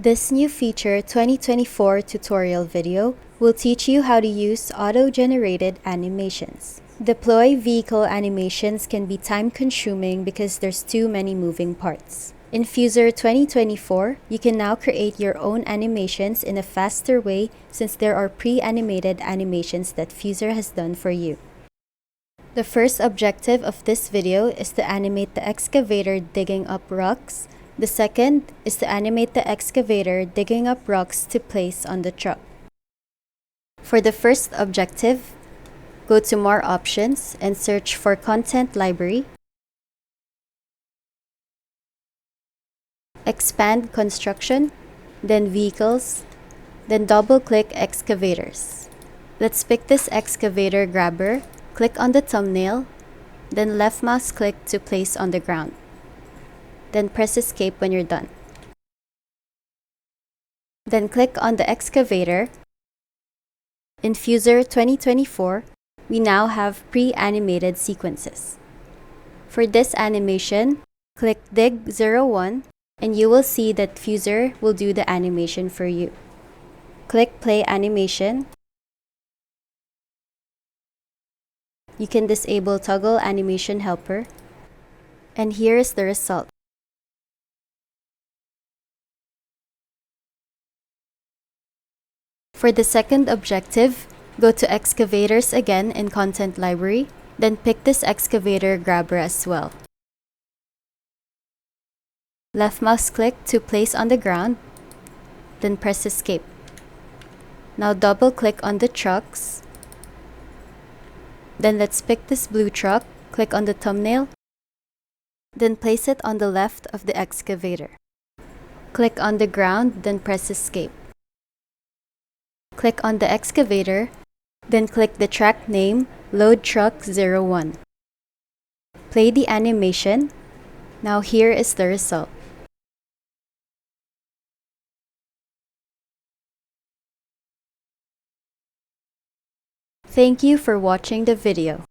This new feature 2024 tutorial video will teach you how to use auto-generated animations. Deploy vehicle animations can be time-consuming because there's too many moving parts. In Fuzor 2024, you can now create your own animations in a faster way since there are pre-animated animations that Fuzor has done for you. The first objective of this video is to animate the excavator digging up rocks. The second is to animate the excavator digging up rocks to place on the truck. For the first objective, go to More Options and search for Content Library. Expand Construction, then Vehicles, then double-click Excavators. Let's pick this excavator grabber, click on the thumbnail, then left mouse click to place on the ground. Then press Escape when you're done. Then click on the excavator. In Fuzor 2024, we now have pre-animated sequences. For this animation, click Dig 01 and you will see that Fuzor will do the animation for you. Click Play Animation. You can disable Toggle Animation Helper. And here is the result. For the second objective, go to Excavators again in Content Library, then pick this excavator grabber as well. Left mouse click to place on the ground, then press Escape. Now double click on the trucks. Then let's pick this blue truck, click on the thumbnail, then place it on the left of the excavator. Click on the ground, then press Escape. Click on the excavator, then click the track name Load Truck 01. Play the animation. Now here is the result. Thank you for watching the video.